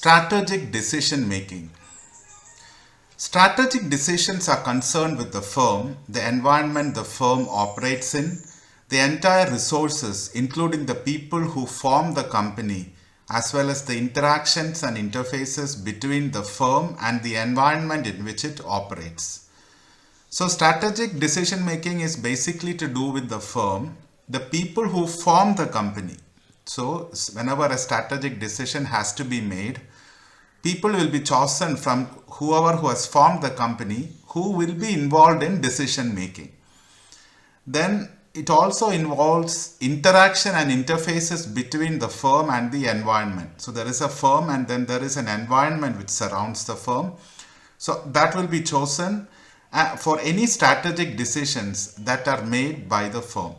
Strategic decision making. Strategic decisions are concerned with the firm, the environment the firm operates in, the entire resources, including the people who form the company, as well as the interactions and interfaces between the firm and the environment in which it operates. So, strategic decision making is basically to do with the firm, the people who form the company. So, whenever a strategic decision has to be made, people will be chosen from whoever who has formed the company who will be involved in decision making. Then it also involves interaction and interfaces between the firm and the environment. So there is a firm and then there is an environment which surrounds the firm. So that will be chosen for any strategic decisions that are made by the firm.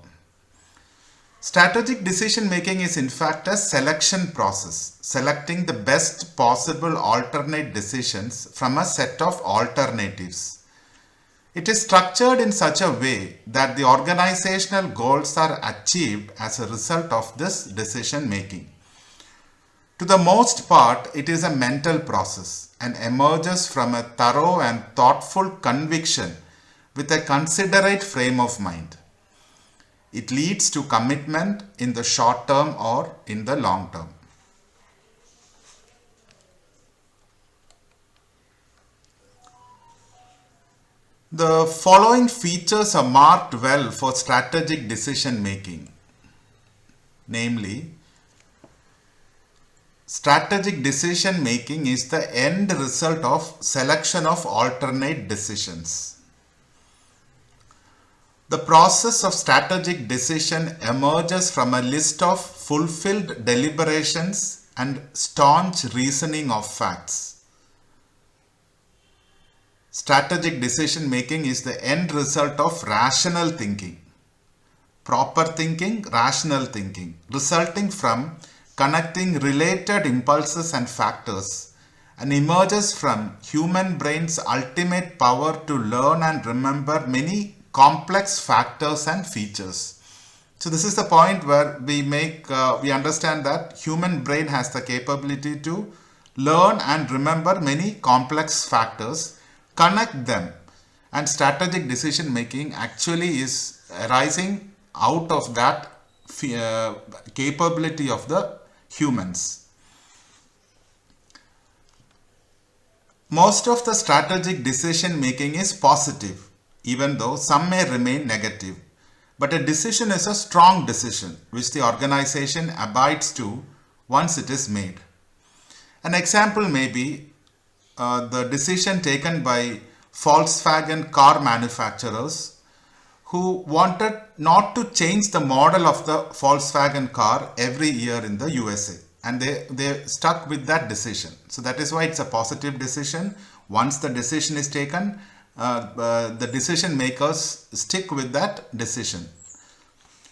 Strategic decision making is in fact a selection process, selecting the best possible alternate decisions from a set of alternatives. It is structured in such a way that the organizational goals are achieved as a result of this decision making. To the most part, it is a mental process and emerges from a thorough and thoughtful conviction with a considerate frame of mind. It leads to commitment in the short term or in the long term. The following features are marked well for strategic decision making. Namely, strategic decision making is the end result of selection of alternate decisions. The process of strategic decision emerges from a list of fulfilled deliberations and staunch reasoning of facts. Strategic decision making is the end result of rational thinking, proper thinking, rational thinking, resulting from connecting related impulses and factors, and emerges from human brain's ultimate power to learn and remember many complex factors and features. So this is the point where we understand that human brain has the capability to learn and remember many complex factors, connect them, and strategic decision making actually is arising out of that capability of the humans. Most of the strategic decision making is positive, even though some may remain negative. But a decision is a strong decision which the organization abides to once it is made. An example may be the decision taken by Volkswagen car manufacturers who wanted not to change the model of the Volkswagen car every year in the USA. And they stuck with that decision. So that is why it's a positive decision. Once the decision is taken, the decision makers stick with that decision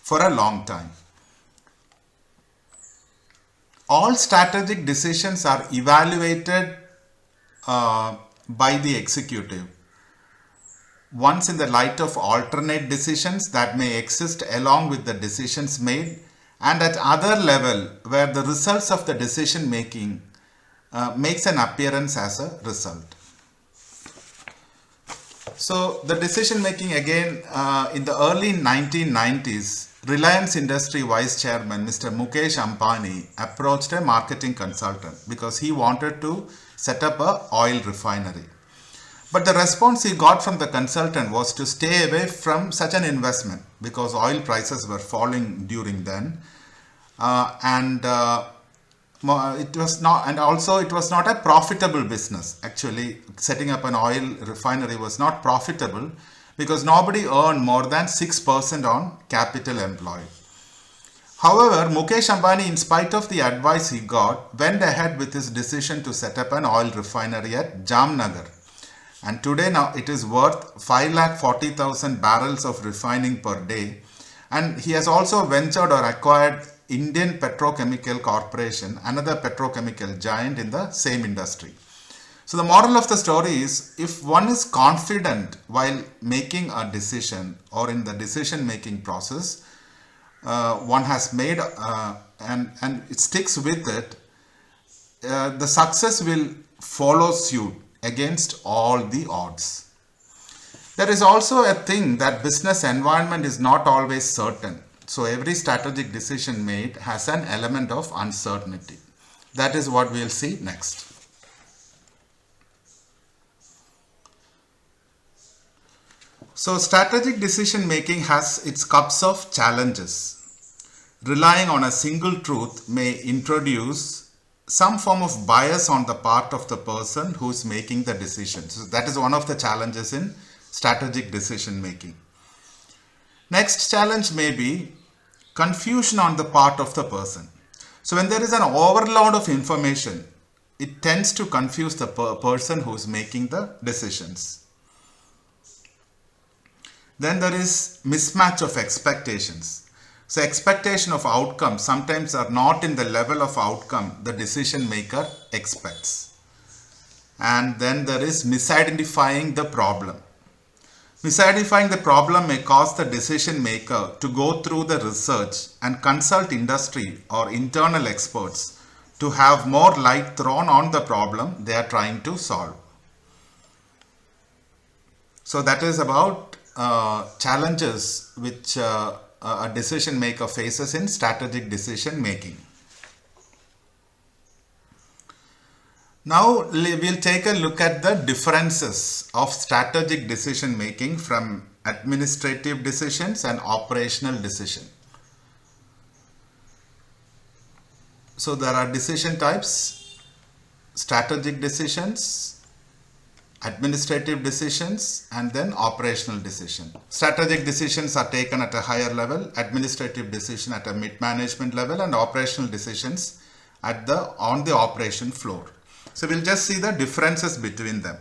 for a long time. All strategic decisions are evaluated by the executive. Once in the light of alternate decisions that may exist along with the decisions made, and at other level where the results of the decision making makes an appearance as a result. So the decision making again in the early 1990s, Reliance Industry Vice Chairman Mr. Mukesh Ambani approached a marketing consultant because he wanted to set up a oil refinery. But the response he got from the consultant was to stay away from such an investment because oil prices were falling during then, it was not a profitable business. Actually, setting up an oil refinery was not profitable because nobody earned more than 6% on capital employed. However, Mukesh Ambani, in spite of the advice he got, went ahead with his decision to set up an oil refinery at Jamnagar. And today now it is worth 540,000 barrels of refining per day. And he has also ventured or acquired Indian Petrochemical Corporation, another petrochemical giant in the same industry. So the moral of the story is, if one is confident while making a decision or in the decision making process, one has made and it sticks with it, the success will follow suit against all the odds. There is also a thing that business environment is not always certain. So every strategic decision made has an element of uncertainty. That is what we'll see next. So strategic decision making has its cups of challenges. Relying on a single truth may introduce some form of bias on the part of the person who is making the decision. So that is one of the challenges in strategic decision making. Next challenge may be confusion on the part of the person. So when there is an overload of information, it tends to confuse the person who is making the decisions. Then there is mismatch of expectations. So expectation of outcome sometimes are not in the level of outcome the decision maker expects. And then there is misidentifying the problem. Misidentifying the problem may cause the decision maker to go through the research and consult industry or internal experts to have more light thrown on the problem they are trying to solve. So that is about challenges which a decision maker faces in strategic decision making. Now we'll take a look at the differences of strategic decision making from administrative decisions and operational decision. So there are decision types: strategic decisions, administrative decisions, and then operational decision. Strategic decisions are taken at a higher level, administrative decision at a mid-management level, and operational decisions at on the operation floor. So we'll just see the differences between them.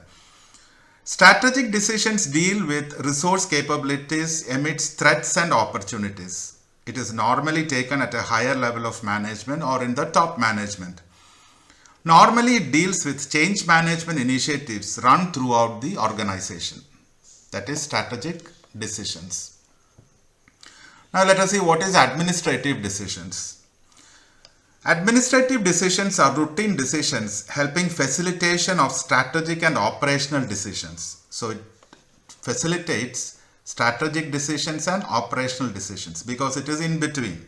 Strategic decisions deal with resource capabilities amidst threats and opportunities. It is normally taken at a higher level of management or in the top management. Normally it deals with change management initiatives run throughout the organization. That is strategic decisions. Now let us see what is administrative decisions. Administrative decisions are routine decisions helping facilitation of strategic and operational decisions. So it facilitates strategic decisions and operational decisions because it is in between.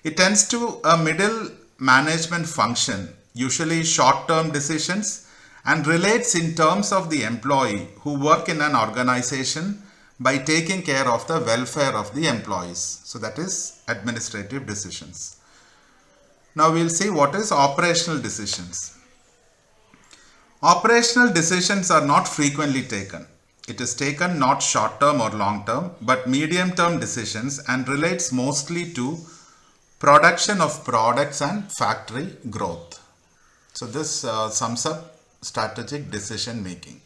It tends to a middle management function, usually short-term decisions, and relates in terms of the employee who work in an organization by taking care of the welfare of the employees. So that is administrative decisions. Now we'll see what is operational decisions. Operational decisions are not frequently taken. It is taken not short-term or long-term, but medium-term decisions and relates mostly to production of products and factory growth. So this sums up strategic decision making.